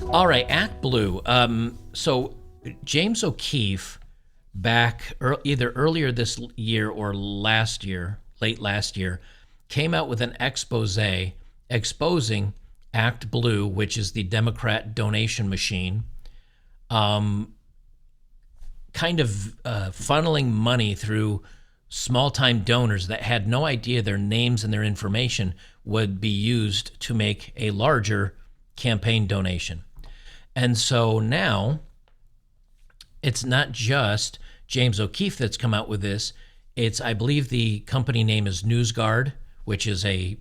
All right, ActBlue. So James O'Keefe, back either earlier this year or last year, late last year, came out with an expose exposing ActBlue, which is the Democrat donation machine, kind of funneling money through small-time donors that had no idea their names and their information would be used to make a larger campaign donation. And so now it's not just James O'Keefe that's come out with this. It's, I believe the company name is NewsGuard, which is a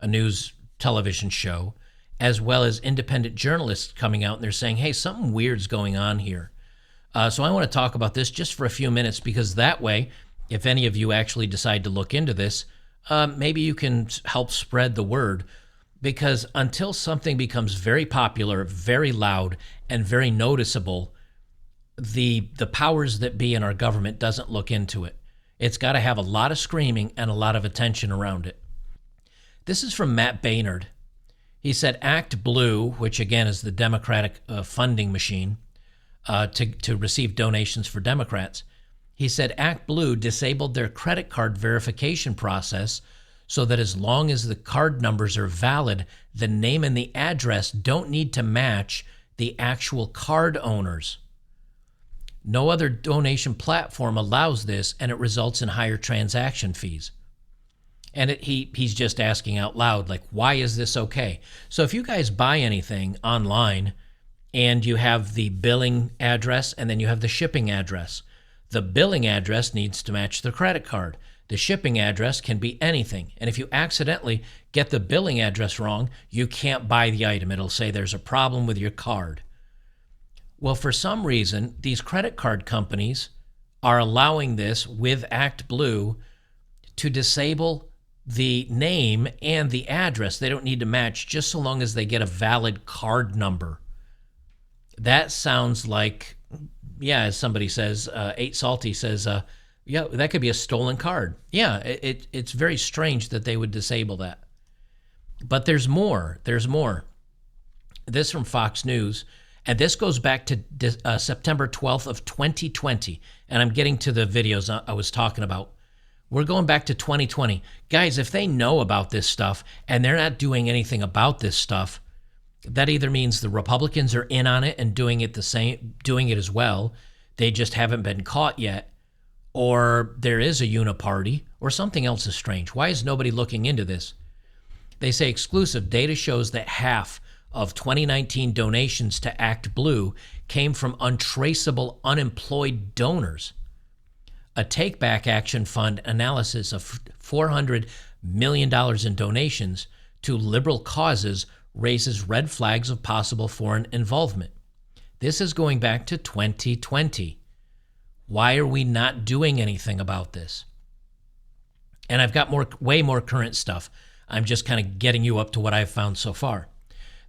news television show, as well as independent journalists coming out and they're saying, hey, something weird's going on here. So I want to talk about this just for a few minutes, because that way, if any of you actually decide to look into this, maybe you can help spread the word. Because until something becomes very popular, very loud, and very noticeable, the powers that be in our government doesn't look into it. It's got to have a lot of screaming and a lot of attention around it. This is from Matt Baynard. He said ActBlue, which again is the Democratic funding machine to receive donations for Democrats. He said ActBlue disabled their credit card verification process so that as long as the card numbers are valid, the name and the address don't need to match the actual card owners. No other donation platform allows this, and it results in higher transaction fees. And he's just asking out loud, like, why is this okay? So if you guys buy anything online and you have the billing address and then you have the shipping address, the billing address needs to match the credit card. The shipping address can be anything. And if you accidentally get the billing address wrong, you can't buy the item. It'll say there's a problem with your card. Well, for some reason, these credit card companies are allowing this with ActBlue to disable the name and the address. They don't need to match, just so long as they get a valid card number. That sounds like, yeah, as somebody says, 8 Salty says, yeah, that could be a stolen card. Yeah, it's very strange that they would disable that. But there's more. There's more. This from Fox News, and this goes back to September 12th of 2020. And I'm getting to the videos I was talking about. We're going back to 2020. Guys, if they know about this stuff and they're not doing anything about this stuff, that either means the Republicans are in on it and doing it as well. They just haven't been caught yet. Or there is a uniparty, or something else is strange. Why is nobody looking into this? They say exclusive data shows that half of 2019 donations to ActBlue came from untraceable unemployed donors. A take-back action fund analysis of $400 million in donations to liberal causes raises red flags of possible foreign involvement. This is going back to 2020. Why are we not doing anything about this? And I've got way more current stuff. I'm just kind of getting you up to what I've found so far.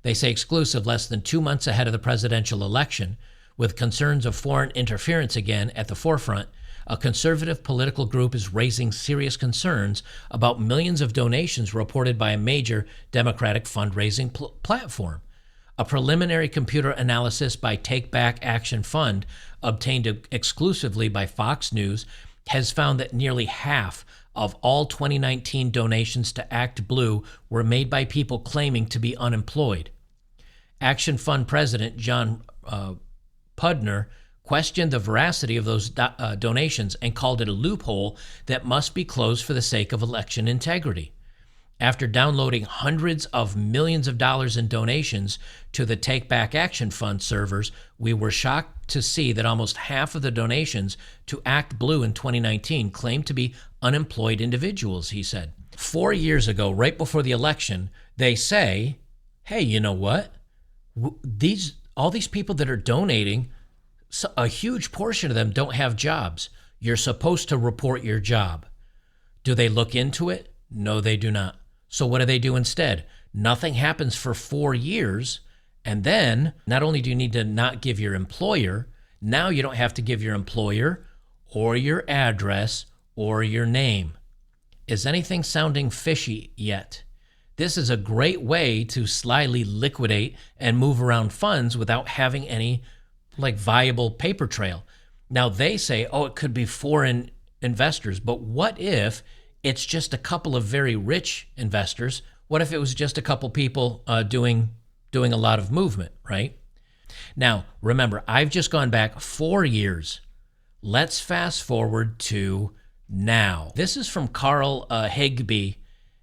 They say exclusive less than 2 months ahead of the presidential election, with concerns of foreign interference again at the forefront, a conservative political group is raising serious concerns about millions of donations reported by a major Democratic fundraising platform. A preliminary computer analysis by Take Back Action Fund, obtained exclusively by Fox News, has found that nearly half of all 2019 donations to ActBlue were made by people claiming to be unemployed. Action Fund President John Pudner questioned the veracity of those donations and called it a loophole that must be closed for the sake of election integrity. After downloading hundreds of millions of dollars in donations to the Take Back Action Fund servers, we were shocked to see that almost half of the donations to ActBlue in 2019 claimed to be unemployed individuals, he said. 4 years ago, right before the election, they say, hey, you know what? All these people that are donating, a huge portion of them don't have jobs. You're supposed to report your job. Do they look into it? No, they do not. So what do they do instead? Nothing happens for 4 years, and then not only do you need to not give your employer, now you don't have to give your employer or your address or your name. Is anything sounding fishy yet? This is a great way to slyly liquidate and move around funds without having any viable paper trail. Now they say, oh, it could be foreign investors, but what if it's just a couple of very rich investors? What if it was just a couple people doing a lot of movement, right? Now, remember, I've just gone back 4 years. Let's fast forward to now. This is from Carl Higby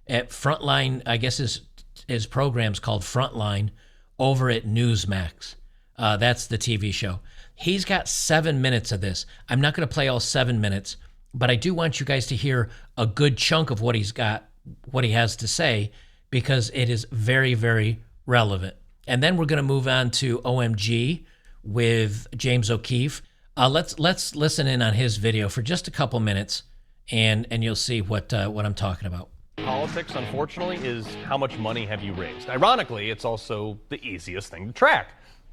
at Frontline. I guess his program's called Frontline over at Newsmax. That's the TV show. He's got 7 minutes of this. I'm not going to play all 7 minutes, but I do want you guys to hear a good chunk of what he has to say, because it is very, very relevant. And then we're going to move on to OMG with James O'Keefe. Let's listen in on his video for just a couple minutes, and you'll see what I'm talking about. Politics, unfortunately, is how much money have you raised. Ironically, it's also the easiest thing to track.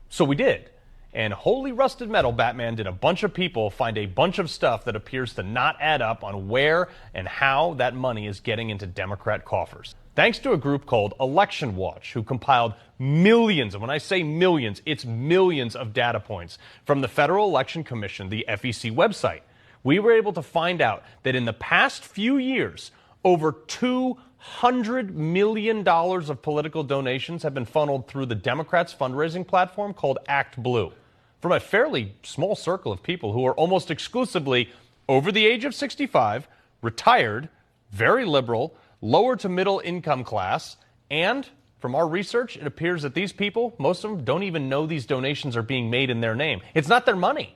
So we did. And holy rusted metal, Batman, did a bunch of people find a bunch of stuff that appears to not add up on where and how that money is getting into Democrat coffers. Thanks to a group called Election Watch, who compiled millions, and when I say millions, it's millions of data points from the Federal Election Commission, the FEC website. We were able to find out that in the past few years, over $200 million of political donations have been funneled through the Democrats' fundraising platform called ActBlue, from a fairly small circle of people who are almost exclusively over the age of 65, retired, very liberal, lower to middle income class, and from our research, it appears that these people, most of them, don't even know these donations are being made in their name. It's not their money.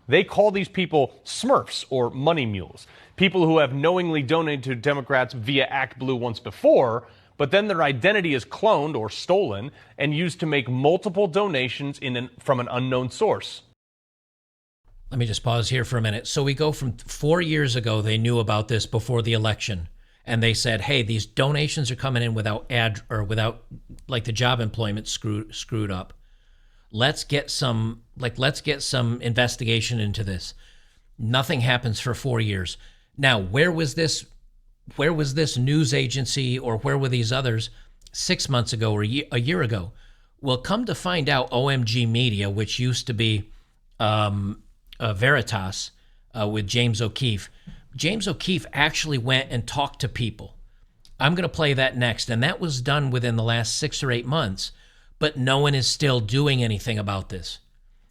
They call these people Smurfs or money mules, people who have knowingly donated to Democrats via ActBlue once before, but then their identity is cloned or stolen and used to make multiple donations from an unknown source. Let me just pause here for a minute. So we go from 4 years ago, they knew about this before the election, and they said, hey, these donations are coming in without the job employment screwed up. Let's get some investigation into this. Nothing happens for 4 years. Now, where was this news agency, or where were these others 6 months ago or a year ago? Well, come to find out, OMG Media, which used to be Veritas with James O'Keefe, James O'Keefe actually went and talked to people. I'm going to play that next, and that was done within the last 6 or 8 months, but no one is still doing anything about this.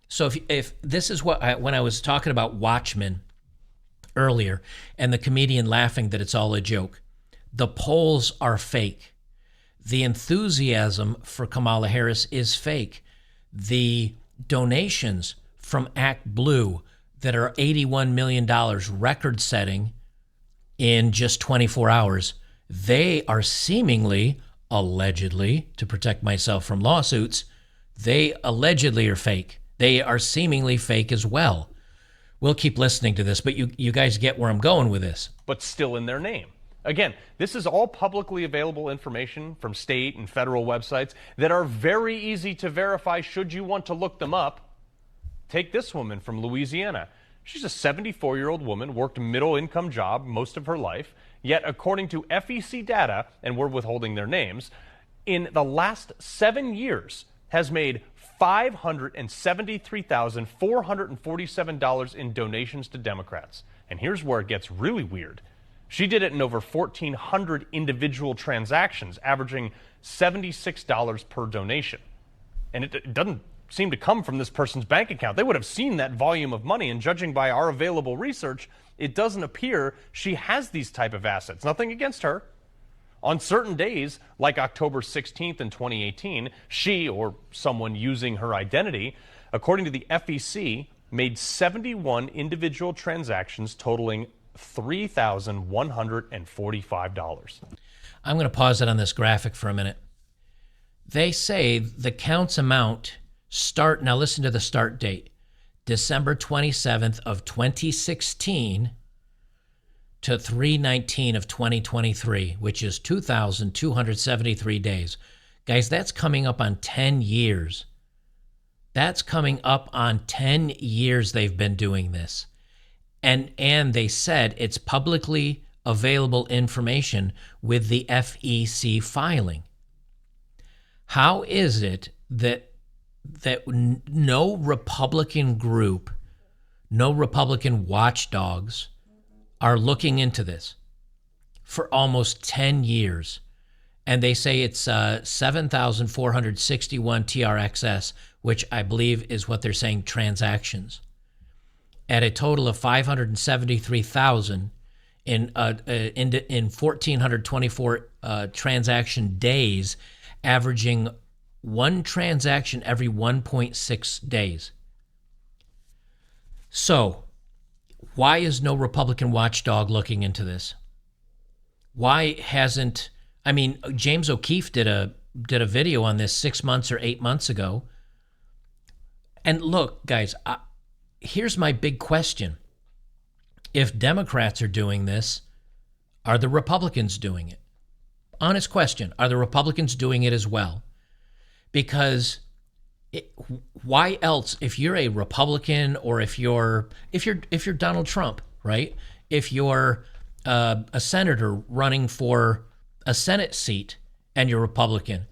So if this is when I was talking about Watchmen earlier, and the comedian laughing that it's all a joke, the polls are fake. The enthusiasm for Kamala Harris is fake. The donations from ActBlue that are $81 million, record-setting in just 24 hours, they are seemingly, allegedly, to protect myself from lawsuits, they allegedly are fake. They are seemingly fake as well. We'll keep listening to this, but you guys get where I'm going with this. But still in their name. Again, this is all publicly available information from state and federal websites that are very easy to verify should you want to look them up. Take this woman from Louisiana. She's a 74-year-old woman, worked a middle-income job most of her life, yet according to FEC data, and we're withholding their names, in the last 7 years has made $573,447 in donations to Democrats. And here's where it gets really weird. She did it in over 1,400 individual transactions, averaging $76 per donation. And it doesn't seem to come from this person's bank account. They would have seen that volume of money, and judging by our available research, it doesn't appear she has these type of assets. Nothing against her. On certain days, like October 16th in 2018, she, or someone using her identity, according to the FEC, made 71 individual transactions totaling $3,145. I'm going to pause it on this graphic for a minute. They say the counts amount now listen to the start date, December 27th of 2016 to 3/19 of 2023, which is 2,273 days. Guys, that's coming up on 10 years. That's coming up on 10 years they've been doing this. And they said it's publicly available information with the FEC filing. How is it that no Republican group, no Republican watchdogs are looking into this for almost 10 years? And they say it's 7,461 TRXS, which I believe is what they're saying transactions, at a total of 573,000 in 1,424 transaction days, averaging one transaction every 1.6 days. So, why is no Republican watchdog looking into this? Why hasn't, I mean, James O'Keefe did a video on this 6 months or 8 months ago. And look, guys, here's my big question. If Democrats are doing this, are the Republicans doing it? Honest question. Are the Republicans doing it as well? Because why else, if you're a Republican, or if you're Donald Trump, right? If you're a senator running for a Senate seat and you're Republican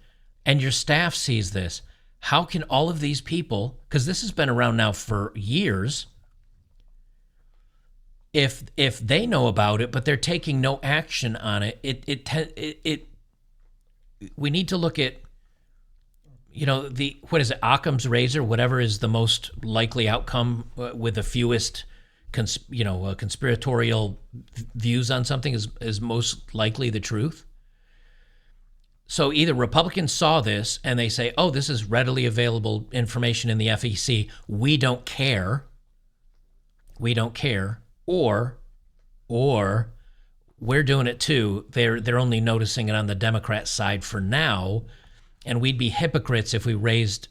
and your staff sees this, how can all of these people, because this has been around now for years, if they know about it but they're taking no action on it, we need to look at, what is it, Occam's razor, whatever is the most likely outcome with the fewest conspiratorial views on something is most likely the truth. So either Republicans saw this and they say, oh, this is readily available information in the FEC, we don't care, or we're doing it too. They're only noticing it on the Democrat side for now, and we'd be hypocrites if we raised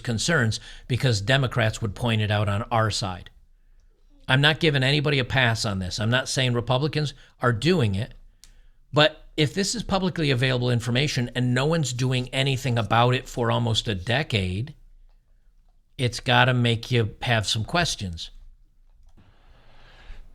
concerns because Democrats would point it out on our side. I'm not giving anybody a pass on this. I'm not saying Republicans are doing it, but if this is publicly available information and no one's doing anything about it for almost a decade, it's got to make you have some questions.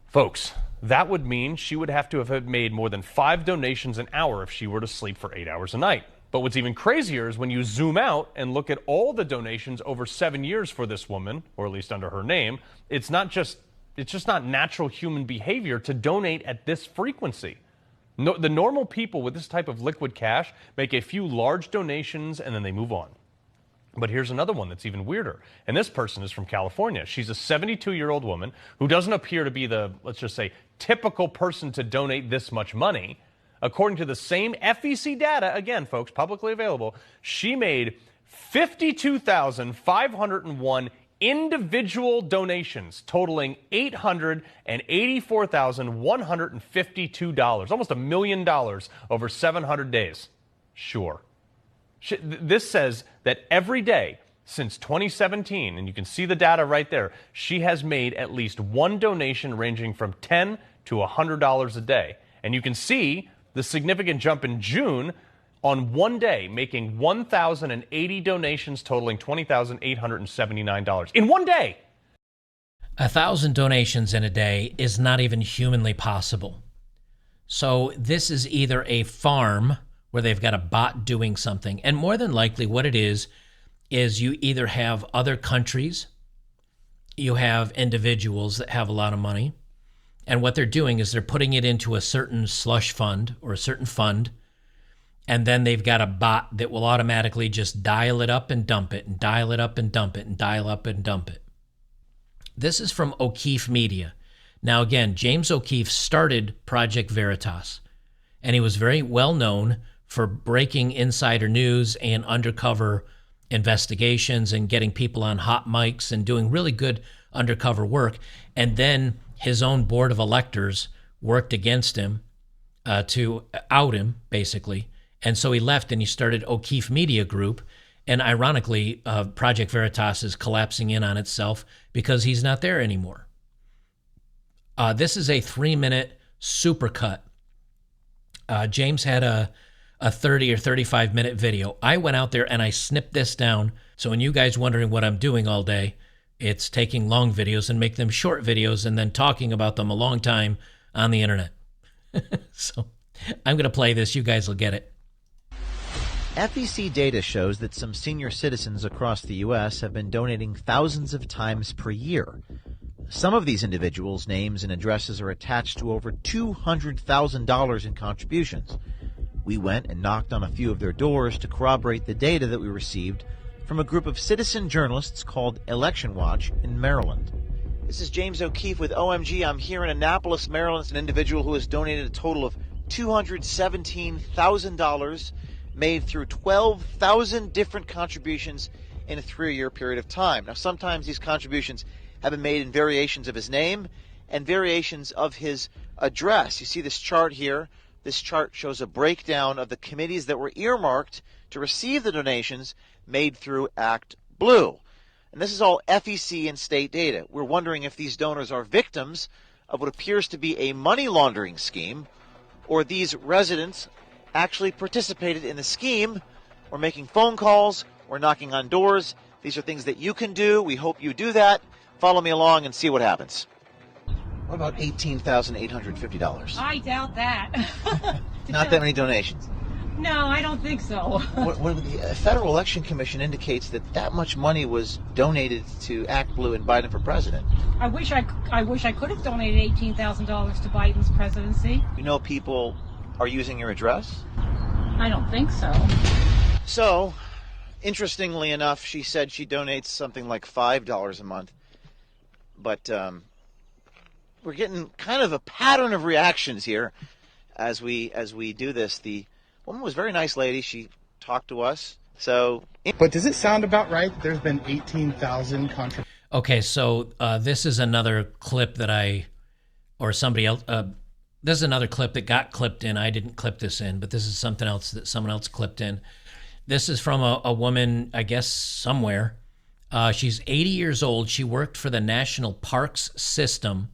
Folks, that would mean she would have to have made more than 5 donations an hour if she were to sleep for 8 hours a night. But what's even crazier is when you zoom out and look at all the donations over 7 years for this woman, or at least under her name, it's just not natural human behavior to donate at this frequency. No, the normal people with this type of liquid cash make a few large donations and then they move on. But here's another one that's even weirder. And this person is from California. She's a 72-year-old woman who doesn't appear to be the, let's just say, typical person to donate this much money. According to the same FEC data, again, folks, publicly available, she made 52,501 individual donations totaling $884,152, almost $1 million over 700 days. Sure. This says that every day since 2017, and you can see the data right there, she has made at least one donation ranging from $10 to $100 a day. And you can see the significant jump in June on one day, making 1,080 donations totaling $20,879 in one day. 1,000 donations in a day is not even humanly possible. So this is either a farm where they've got a bot doing something, and more than likely what it is you either have other countries, you have individuals that have a lot of money, and what they're doing is they're putting it into a certain slush fund or a certain fund, and then they've got a bot that will automatically just dial it up and dump it, and dial it up and dump it, and dial up and dump it. This is from O'Keefe Media. Now again, James O'Keefe started Project Veritas, and he was very well known for breaking insider news and undercover investigations and getting people on hot mics and doing really good undercover work. And then his own board of electors worked against him to out him, basically. And so he left and he started O'Keefe Media Group. And ironically, Project Veritas is collapsing in on itself because he's not there anymore. This is a 3-minute supercut. James had a 30 or 35-minute video. I went out there and I snipped this down. So when you guys wondering what I'm doing all day, it's taking long videos and make them short videos and then talking about them a long time on the internet. So I'm going to play this. You guys will get it. FEC data shows that some senior citizens across the U.S. have been donating thousands of times per year. Some of these individuals' names and addresses are attached to over $200,000 in contributions. We went and knocked on a few of their doors to corroborate the data that we received from a group of citizen journalists called Election Watch in Maryland. This is James O'Keefe with OMG. I'm here in Annapolis, Maryland. It's an individual who has donated a total of $217,000 made through 12,000 different contributions in a 3-year period of time. Now, sometimes these contributions have been made in variations of his name and variations of his address. You see this chart here. This chart shows a breakdown of the committees that were earmarked to receive the donations made through ActBlue. And this is all FEC and state data. We're wondering if these donors are victims of what appears to be a money laundering scheme, or these residents actually participated in the scheme, or making phone calls, or knocking on doors. These are things that you can do. We hope you do that. Follow me along and see what happens. What about $18,850? I doubt that. Not that many donations. No, I don't think so. The Federal Election Commission indicates that much money was donated to ActBlue and Biden for president. I wish I could have donated $18,000 to Biden's presidency. You know people are using your address? I don't think so. So, interestingly enough, she said she donates something like $5 a month. But we're getting kind of a pattern of reactions here as we do this. The woman was a very nice lady. She talked to us. But does it sound about right that there's been 18,000 contributions? Okay, so this is another clip that somebody else. This is another clip that got clipped in. I didn't clip this in, but this is something else that someone else clipped in. This is from a woman, I guess, somewhere. She's 80 years old. She worked for the National Parks System,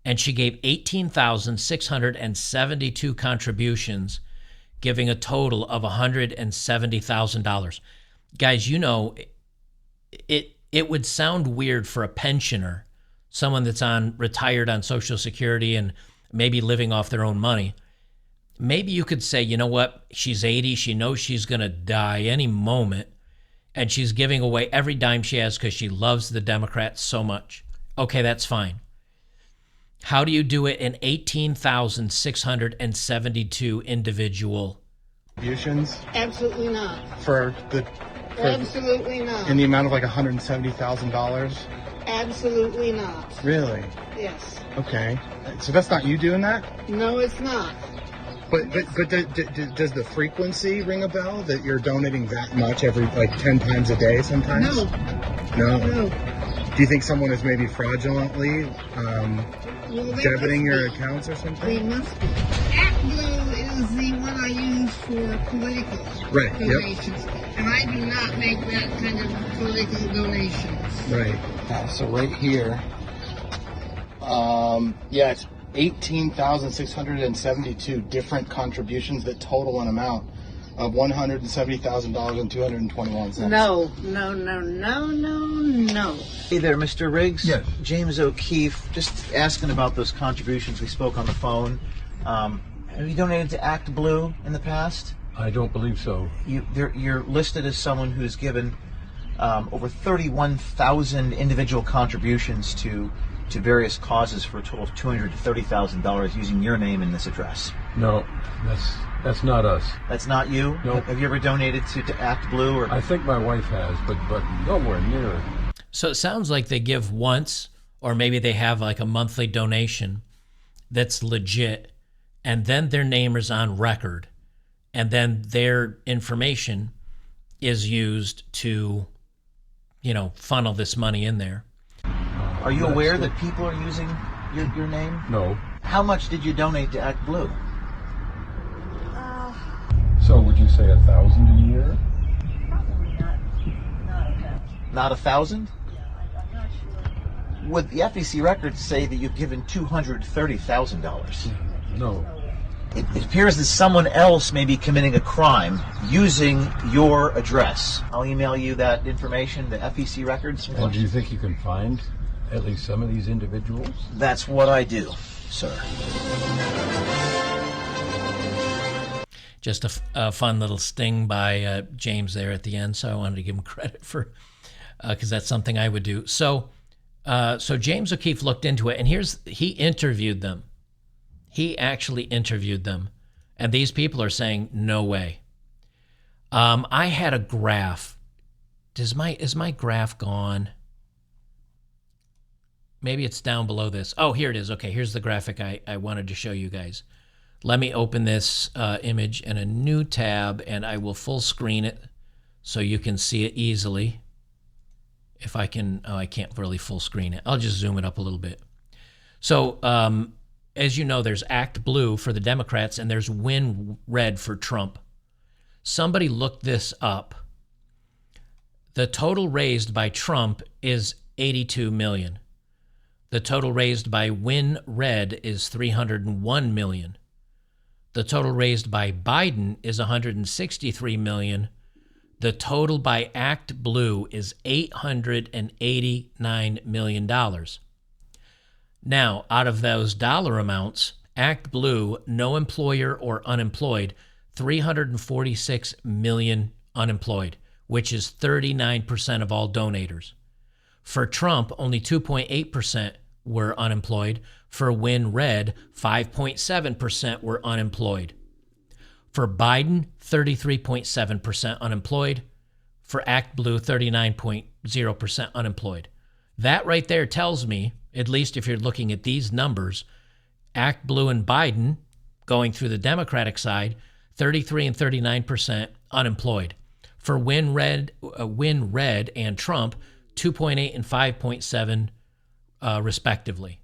and she gave 18,672 contributions, giving a total of $170,000. Guys, you know, it would sound weird for a pensioner, someone that's retired on Social Security and maybe living off their own money. Maybe you could say, you know what, she's 80, she knows she's going to die any moment, and she's giving away every dime she has because she loves the Democrats so much. Okay, that's fine. How do you do it in 18,672 individual Contributions? Absolutely not. Absolutely not. In the amount of like $170,000? Absolutely not. Really? Yes. Okay. So that's not you doing that? No, it's not. But does the frequency ring a bell that you're donating that much every 10 times a day sometimes? No. No? Do you think someone is maybe fraudulently debiting your accounts or something? They must be. ActBlue is the one I use for political donations. Yep. And I do not make that kind of political donations. Right. So right here, it's 18,672 different contributions that total an amount of $170,221. No. Hey there, Mr. Riggs. Yes. James O'Keefe, just asking about those contributions. We spoke on the phone. Have you donated to ActBlue in the past? I don't believe so. You're listed as someone who's given over 31,000 individual contributions to various causes for a total of $230,000 using your name in this address. No, that's not us. That's not you? No. Have you ever donated to ActBlue? Or? I think my wife has, but nowhere near. So it sounds like they give once, or maybe they have like a monthly donation that's legit, and then their name is on record, and then their information is used to, funnel this money in there. Are you aware that people are using your name? No. How much did you donate to ActBlue? So would you say 1,000 a year? Probably not 1,000. Not 1,000? Yeah, I'm not sure. Would the FEC records say that you've given $230,000? No. It appears that someone else may be committing a crime using your address. I'll email you that information, the FEC records. And do you think you can find at least some of these individuals? That's what I do. sir. Just a fun little sting by James there at the end, so I wanted to give him credit for, because that's something I would do. So James O'Keefe looked into it, and he interviewed them. He actually interviewed them, and these people are saying no way. I had a graph. Is my graph gone? Maybe it's down below this. Oh, here it is. Okay, here's the graphic I wanted to show you guys. Let me open this image in a new tab, and I will full screen it so you can see it easily. If I can, I can't really full screen it. I'll just zoom it up a little bit. So, as you know, there's ActBlue for the Democrats, and there's Win Red for Trump. Somebody looked this up. The total raised by Trump is $82 million. The total raised by Win Red is $301 million. The total raised by Biden is $163 million. The total by ActBlue is $889 million. Now, out of those dollar amounts, ActBlue, no employer or unemployed, 346 million unemployed, which is 39% of all donators. For Trump, only 2.8% were unemployed. For Win Red, 5.7% were unemployed. For Biden, 33.7% unemployed. For ActBlue, 39.0% unemployed. That right there tells me, at least if you're looking at these numbers, ActBlue and Biden, going through the Democratic side, 33 and 39% unemployed. For Win Red and Trump, 2.8 and 5.7 respectively.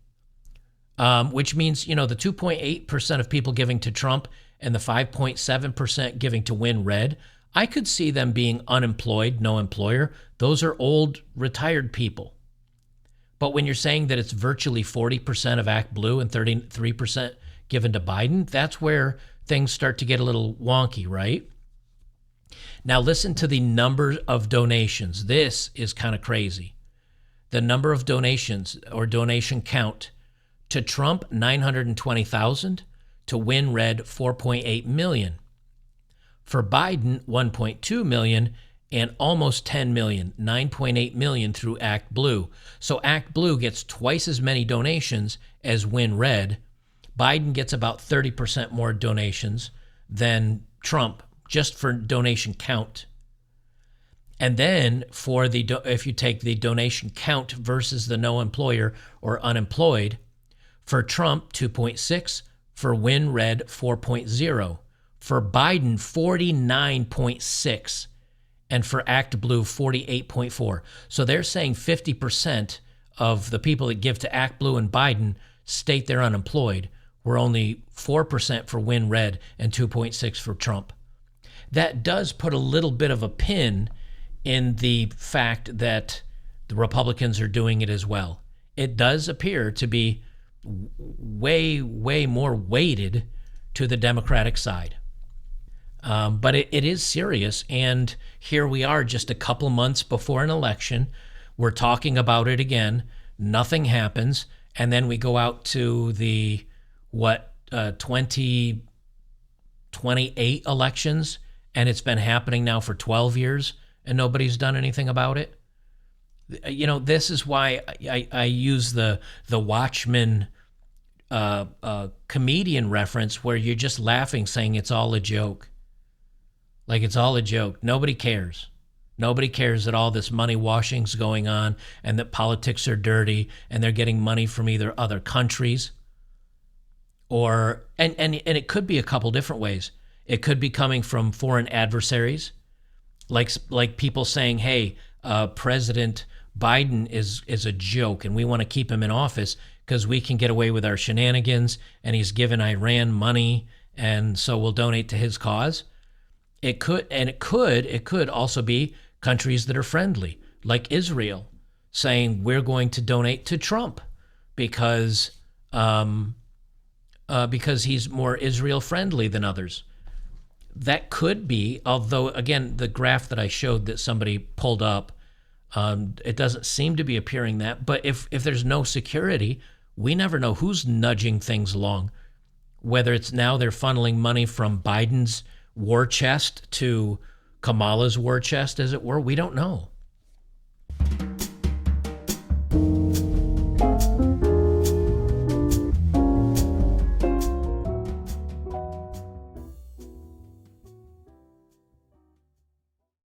Which means, the 2.8% of people giving to Trump and the 5.7% giving to Win Red, I could see them being unemployed, no employer. Those are old, retired people. But when you're saying that it's virtually 40% of ActBlue and 33% given to Biden, that's where things start to get a little wonky, right? Now listen to the number of donations. This is kind of crazy. The number of donations or donation count: to Trump, 920,000, to Win Red, 4.8 million. For Biden, 1.2 million, and almost 10 million, 9.8 million through ActBlue. So ActBlue gets twice as many donations as Win Red. Biden gets about 30% more donations than Trump, just for donation count. And then for if you take the donation count versus the no employer or unemployed, for Trump, 2.6, for Win Red, 4.0, for Biden, 49.6, and for ActBlue, 48.4. So they're saying 50% of the people that give to ActBlue and Biden state they're unemployed, were only 4% for Win Red and 2.6 for Trump. That does put a little bit of a pin in the fact that the Republicans are doing it as well. It does appear to be way, way more weighted to the Democratic side. But it is serious, and here we are just a couple months before an election. We're talking about it again. Nothing happens, and then we go out to the 2028 elections, and it's been happening now for 12 years, and nobody's done anything about it. This is why I use the Watchmen comedian reference, where you're just laughing, saying it's all a joke. Like, it's all a joke. Nobody cares. Nobody cares that all this money washing's going on and that politics are dirty and they're getting money from either other countries or and it could be a couple different ways. It could be coming from foreign adversaries, like people saying, hey, President Biden is a joke and we want to keep him in office because we can get away with our shenanigans and he's given Iran money and so we'll donate to his cause. It could also be countries that are friendly, like Israel, saying we're going to donate to Trump because he's more Israel friendly than others. That could be, although again, the graph that I showed that somebody pulled up, it doesn't seem to be appearing that. But if there's no security, We never know who's nudging things along, whether it's now they're funneling money from Biden's war chest to Kamala's war chest, as it were. We don't know.